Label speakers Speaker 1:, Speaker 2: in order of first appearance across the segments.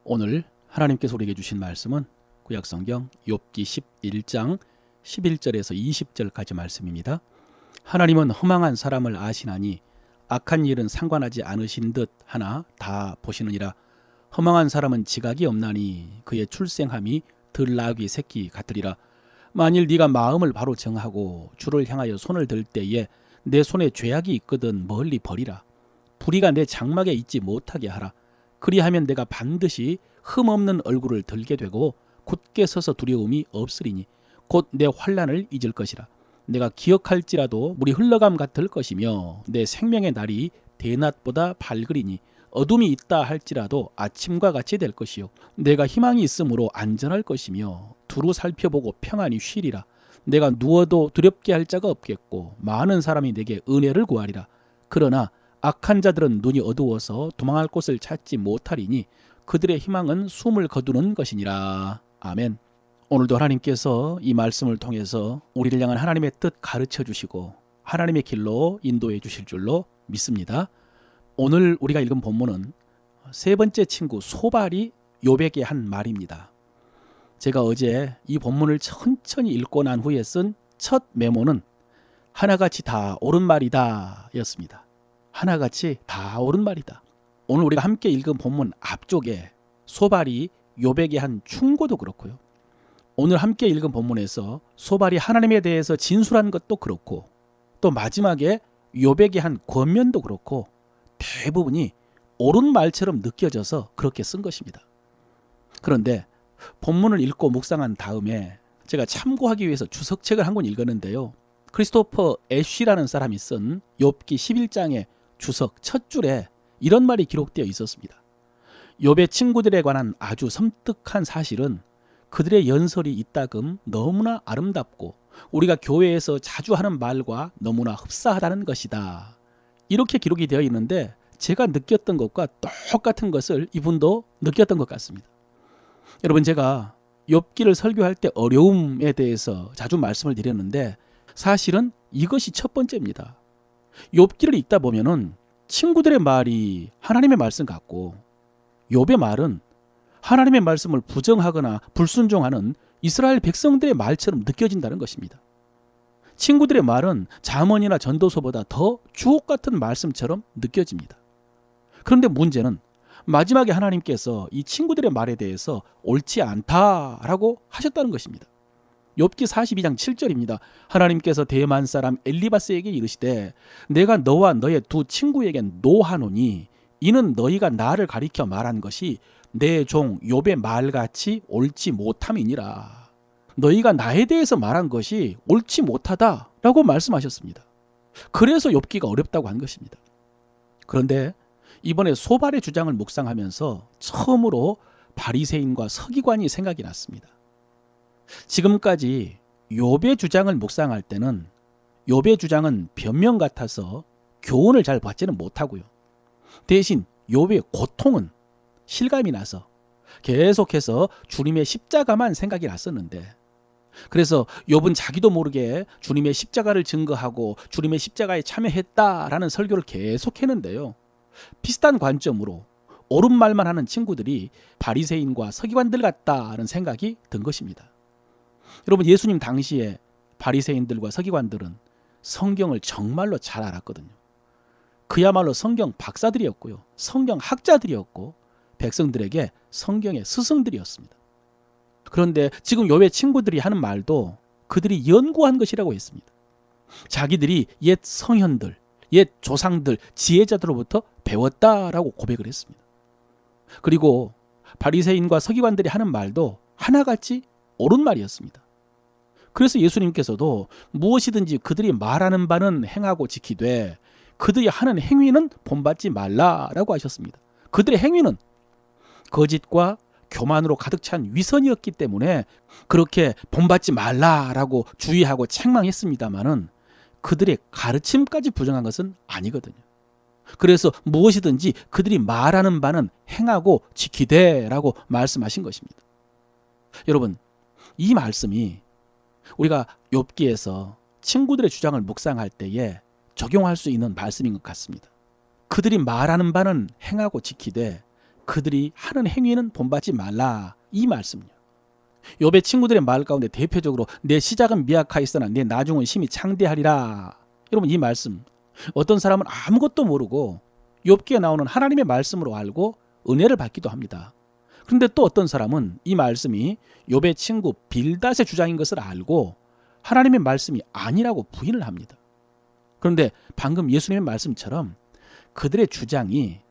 Speaker 1: 오늘 하나님께서 우리에게 주신 말씀은 구약성경 욥기 11장 11절에서 20절까지 말씀입니다. 하나님은 허망한 사람을 아시나니 악한 일은 상관하지 않으신 듯 하나 다 보시느니라. 허망한 사람은 지각이 없나니 그의 출생함이 들나귀 새끼 같으리라. 만일 네가 마음을 바로 정하고 주를 향하여 손을 들 때에 내 손에 죄악이 있거든 멀리 버리라. 불의가 내 장막에 있지 못하게 하라. 그리하면 내가 반드시 흠없는 얼굴을 들게 되고 굳게 서서 두려움이 없으리니 곧 내 환난을 잊을 것이라. 내가 기억할지라도 물이 흘러감 같을 것이며 내 생명의 날이 대낮보다 밝으리니 어둠이 있다 할지라도 아침과 같이 될 것이요 내가 희망이 있으므로 안전할 것이며 두루 살펴보고 평안히 쉬리라. 내가 누워도 두렵게 할 자가 없겠고 많은 사람이 내게 은혜를 구하리라. 그러나 악한 자들은 눈이 어두워서 도망할 곳을 찾지 못하리니 그들의 희망은 숨을 거두는 것이니라. 아멘. 오늘도 하나님께서 이 말씀을 통해서 우리를 향한 하나님의 뜻 가르쳐 주시고 하나님의 길로 인도해 주실 줄로 믿습니다. 오늘 우리가 읽은 본문은 세 번째 친구 소발이 욥에게 한 말입니다. 제가 어제 이 본문을 천천히 읽고 난 후에 쓴 첫 메모는 하나같이 다 옳은 말이다 였습니다. 하나같이 다 옳은 말이다. 오늘 우리가 함께 읽은 본문 앞쪽에 소발이 욥에게 한 충고도 그렇고요. 오늘 함께 읽은 본문에서 소발이 하나님에 대해서 진술한 것도 그렇고 또 마지막에 욥에게 한 권면도 그렇고 대부분이 옳은 말처럼 느껴져서 그렇게 쓴 것입니다. 그런데 본문을 읽고 묵상한 다음에 제가 참고하기 위해서 주석책을 한 권 읽었는데요. 크리스토퍼 애쉬라는 사람이 쓴 욥기 11장의 주석 첫 줄에 이런 말이 기록되어 있었습니다. 욥의 친구들에 관한 아주 섬뜩한 사실은 그들의 연설이 이따금 너무나 아름답고 우리가 교회에서 자주 하는 말과 너무나 흡사하다는 것이다. 이렇게 기록이 되어 있는데 제가 느꼈던 것과 똑같은 것을 이분도 느꼈던 것 같습니다. 여러분, 제가 욥기를 설교할 때 어려움에 대해서 자주 말씀을 드렸는데 사실은 이것이 첫 번째입니다. 욥기를 읽다 보면은 친구들의 말이 하나님의 말씀 같고 욥의 말은 하나님의 말씀을 부정하거나 불순종하는 이스라엘 백성들의 말처럼 느껴진다는 것입니다. 친구들의 말은 잠언이나 전도서보다 더 주옥 같은 말씀처럼 느껴집니다. 그런데 문제는 마지막에 하나님께서 이 친구들의 말에 대해서 옳지 않다라고 하셨다는 것입니다. 욥기 42장 7절입니다. 하나님께서 대만 사람 엘리바스에게 이르시되 내가 너와 너의 두 친구에겐 노하노니 이는 너희가 나를 가리켜 말한 것이 내 종 욥의 말같이 옳지 못함이니라. 너희가 나에 대해서 말한 것이 옳지 못하다라고 말씀하셨습니다. 그래서 욥기가 어렵다고 한 것입니다. 그런데 이번에 소발의 주장을 묵상하면서 처음으로 바리새인과 서기관이 생각이 났습니다. 지금까지 욥의 주장을 묵상할 때는 욥의 주장은 변명 같아서 교훈을 잘 받지는 못하고요. 대신 욥의 고통은 실감이 나서 계속해서 주님의 십자가만 생각이 났었는데 그래서 욥은 자기도 모르게 주님의 십자가를 증거하고 주님의 십자가에 참여했다라는 설교를 계속했는데요. 비슷한 관점으로 옳은 말만 하는 친구들이 바리새인과 서기관들 같다는 생각이 든 것입니다. 여러분, 예수님 당시에 바리새인들과 서기관들은 성경을 정말로 잘 알았거든요. 그야말로 성경 박사들이었고요. 성경 학자들이었고 백성들에게 성경의 스승들이었습니다. 그런데 지금 욥의 친구들이 하는 말도 그들이 연구한 것이라고 했습니다. 자기들이 옛 성현들, 옛 조상들, 지혜자들로부터 배웠다라고 고백을 했습니다. 그리고 바리새인과 서기관들이 하는 말도 하나같이 옳은 말이었습니다. 그래서 예수님께서도 무엇이든지 그들이 말하는 바는 행하고 지키되 그들이 하는 행위는 본받지 말라라고 하셨습니다. 그들의 행위는 거짓과 교만으로 가득 찬 위선이었기 때문에 그렇게 본받지 말라라고 주의하고 책망했습니다마는 그들의 가르침까지 부정한 것은 아니거든요. 그래서 무엇이든지 그들이 말하는 바는 행하고 지키되라고 말씀하신 것입니다. 여러분, 이 말씀이 우리가 욥기에서 친구들의 주장을 묵상할 때에 적용할 수 있는 말씀인 것 같습니다. 그들이 말하는 바는 행하고 지키되 그들이 하는 행위는 본받지 말라, 이 말씀이요. 욥의 친구들의 말 가운데 대표적으로 내 시작은 미약하였으나 내 나중은 심히 창대하리라. 여러분, 이 말씀, 어떤 사람은 아무것도 모르고 욥기에 나오는 하나님의 말씀으로 알고 은혜를 받기도 합니다. 그런데 또 어떤 사람은 이 말씀이 욥의 친구 빌닷의 주장인 것을 알고 하나님의 말씀이 아니라고 부인을 합니다. 그런데 방금 예수님의 말씀처럼 그들의 주장이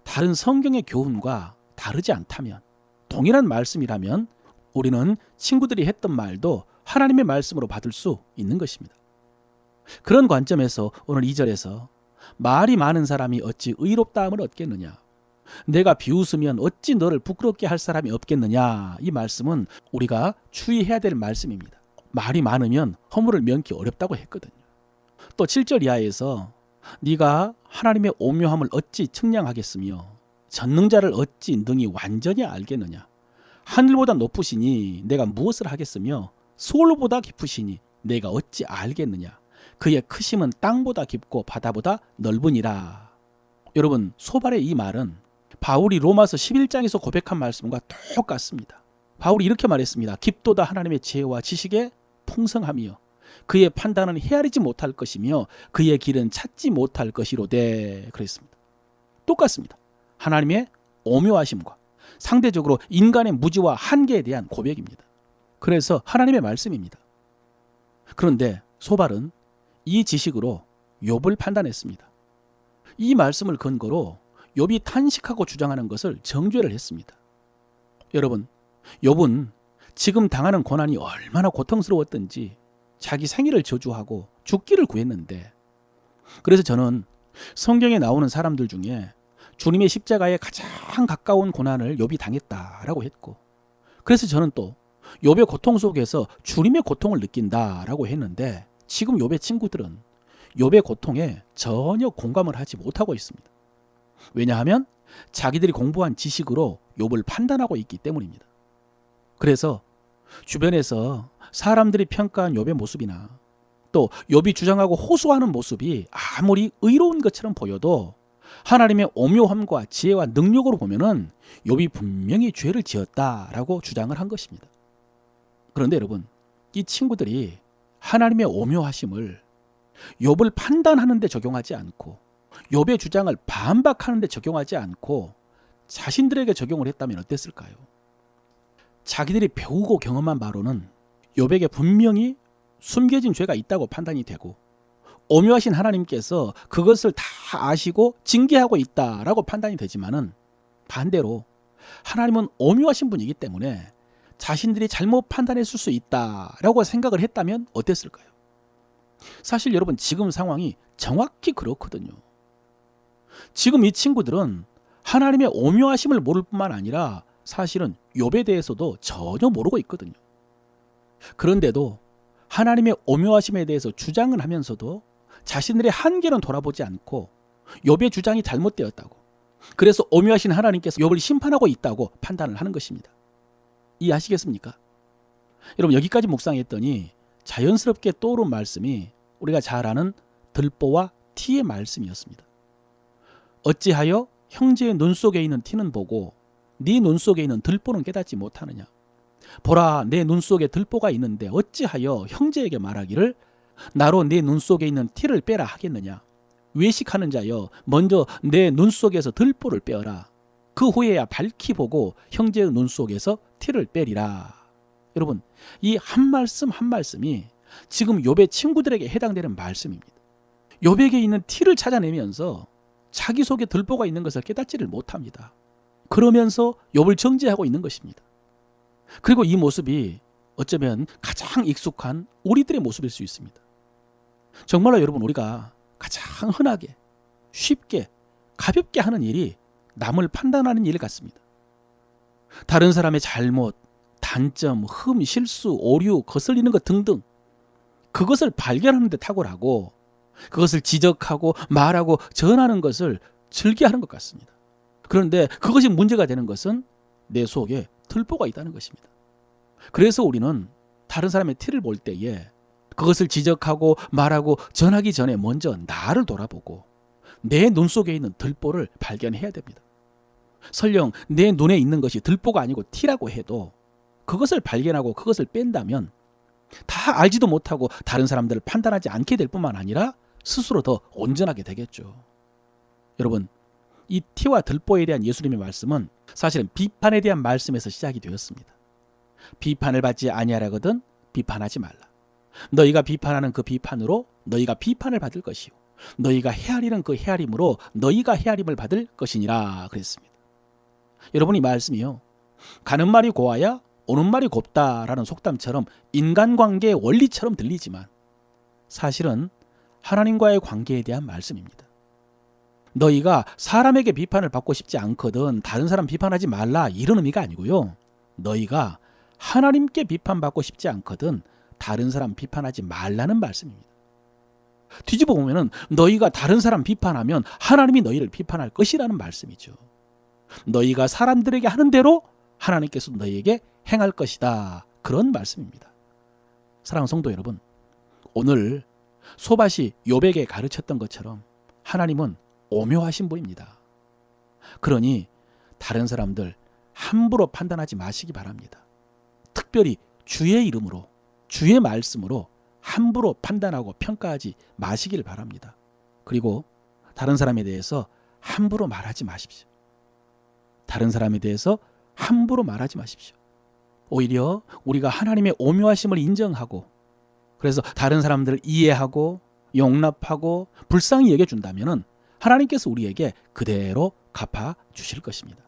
Speaker 1: 다른 성경의 교훈과 다르지 않다면, 동일한 말씀이라면 우리는 친구들이 했던 말도 하나님의 말씀으로 받을 수 있는 것입니다. 그런 관점에서 오늘 2절에서 말이 많은 사람이 어찌 의롭다함을 얻겠느냐, 내가 비웃으면 어찌 너를 부끄럽게 할 사람이 없겠느냐, 이 말씀은 우리가 주의해야 될 말씀입니다. 말이 많으면 허물을 면키 어렵다고 했거든요. 또 7절 이하에서 네가 하나님의 오묘함을 어찌 측량하겠으며 전능자를 어찌 능히 완전히 알겠느냐, 하늘보다 높으시니 내가 무엇을 하겠으며 수월보다 깊으시니 내가 어찌 알겠느냐, 그의 크심은 땅보다 깊고 바다보다 넓으니라. 여러분, 소발의 이 말은 바울이 로마서 11장에서 고백한 말씀과 똑같습니다. 바울이 이렇게 말했습니다. 깊도다 하나님의 지혜와 지식의 풍성하며 그의 판단은 헤아리지 못할 것이며 그의 길은 찾지 못할 것이로되, 그랬습니다. 똑같습니다. 하나님의 오묘하심과 상대적으로 인간의 무지와 한계에 대한 고백입니다. 그래서 하나님의 말씀입니다. 그런데 소발은 이 지식으로 욥을 판단했습니다. 이 말씀을 근거로 욥이 탄식하고 주장하는 것을 정죄를 했습니다. 여러분, 욥은 지금 당하는 고난이 얼마나 고통스러웠던지 자기 생일을 저주하고 죽기를 구했는데, 그래서 저는 성경에 나오는 사람들 중에 주님의 십자가에 가장 가까운 고난을 욥이 당했다라고 했고, 그래서 저는 또 욥의 고통 속에서 주님의 고통을 느낀다라고 했는데, 지금 욥의 친구들은 욥의 고통에 전혀 공감을 하지 못하고 있습니다. 왜냐하면 자기들이 공부한 지식으로 욥을 판단하고 있기 때문입니다. 그래서 주변에서 사람들이 평가한 욥의 모습이나 또 욥이 주장하고 호소하는 모습이 아무리 의로운 것처럼 보여도 하나님의 오묘함과 지혜와 능력으로 보면은 욥이 분명히 죄를 지었다라고 주장을 한 것입니다. 그런데 여러분, 이 친구들이 하나님의 오묘하심을 욥을 판단하는 데 적용하지 않고 욥의 주장을 반박하는 데 적용하지 않고 자신들에게 적용을 했다면 어땠을까요? 자기들이 배우고 경험한 바로는 욥에게 분명히 숨겨진 죄가 있다고 판단이 되고 오묘하신 하나님께서 그것을 다 아시고 징계하고 있다라고 판단이 되지만은, 반대로 하나님은 오묘하신 분이기 때문에 자신들이 잘못 판단했을 수 있다라고 생각을 했다면 어땠을까요? 사실 여러분, 지금 상황이 정확히 그렇거든요. 지금 이 친구들은 하나님의 오묘하심을 모를 뿐만 아니라 사실은 욥에 대해서도 전혀 모르고 있거든요. 그런데도 하나님의 오묘하심에 대해서 주장을 하면서도 자신들의 한계는 돌아보지 않고 욥의 주장이 잘못되었다고, 그래서 오묘하신 하나님께서 욥을 심판하고 있다고 판단을 하는 것입니다. 이해하시겠습니까? 여러분, 여기까지 묵상했더니 자연스럽게 떠오른 말씀이 우리가 잘 아는 들보와 티의 말씀이었습니다. 어찌하여 형제의 눈 속에 있는 티는 보고 네 눈 속에 있는 들보는 깨닫지 못하느냐. 보라, 내 눈 속에 들보가 있는데 어찌하여 형제에게 말하기를 나로 내 눈 속에 있는 티를 빼라 하겠느냐. 외식하는 자여, 먼저 내 눈 속에서 들보를 빼어라. 그 후에야 밝히 보고 형제의 눈 속에서 티를 빼리라. 여러분, 이 한 말씀 한 말씀이 지금 욥의 친구들에게 해당되는 말씀입니다. 욥에게 있는 티를 찾아내면서 자기 속에 들보가 있는 것을 깨닫지를 못합니다. 그러면서 욥을 정죄하고 있는 것입니다. 그리고 이 모습이 어쩌면 가장 익숙한 우리들의 모습일 수 있습니다. 정말로 여러분, 우리가 가장 흔하게, 쉽게, 가볍게 하는 일이 남을 판단하는 일 같습니다. 다른 사람의 잘못, 단점, 흠, 실수, 오류, 거슬리는 것 등등, 그것을 발견하는 데 탁월하고 그것을 지적하고 말하고 전하는 것을 즐겨하는 것 같습니다. 그런데 그것이 문제가 되는 것은 내 속에 들보가 있다는 것입니다. 그래서 우리는 다른 사람의 티를 볼 때에 그것을 지적하고 말하고 전하기 전에 먼저 나를 돌아보고 내 눈 속에 있는 들보를 발견해야 됩니다. 설령 내 눈에 있는 것이 들보가 아니고 티라고 해도 그것을 발견하고 그것을 뺀다면 다 알지도 못하고 다른 사람들을 판단하지 않게 될 뿐만 아니라 스스로 더 온전하게 되겠죠. 여러분, 이 티와 들보에 대한 예수님의 말씀은 사실은 비판에 대한 말씀에서 시작이 되었습니다. 비판을 받지 아니하려거든 비판하지 말라. 너희가 비판하는 그 비판으로 너희가 비판을 받을 것이요 너희가 헤아리는 그 헤아림으로 너희가 헤아림을 받을 것이니라 그랬습니다. 여러분, 이 말씀이요, 가는 말이 고와야 오는 말이 곱다라는 속담처럼 인간관계의 원리처럼 들리지만 사실은 하나님과의 관계에 대한 말씀입니다. 너희가 사람에게 비판을 받고 싶지 않거든 다른 사람 비판하지 말라, 이런 의미가 아니고요, 너희가 하나님께 비판받고 싶지 않거든 다른 사람 비판하지 말라는 말씀입니다. 뒤집어 보면은 너희가 다른 사람 비판하면 하나님이 너희를 비판할 것이라는 말씀이죠. 너희가 사람들에게 하는 대로 하나님께서 너희에게 행할 것이다, 그런 말씀입니다. 사랑하는 성도 여러분, 오늘 소밧이 욥에게 가르쳤던 것처럼 하나님은 오묘하신 분입니다. 그러니 다른 사람들 함부로 판단하지 마시기 바랍니다. 특별히 주의 이름으로, 주의 말씀으로 함부로 판단하고 평가하지 마시길 바랍니다. 그리고 다른 사람에 대해서 함부로 말하지 마십시오. 다른 사람에 대해서 함부로 말하지 마십시오. 오히려 우리가 하나님의 오묘하심을 인정하고 그래서 다른 사람들을 이해하고 용납하고 불쌍히 여겨준다면 하나님께서 우리에게 그대로 갚아 주실 것입니다.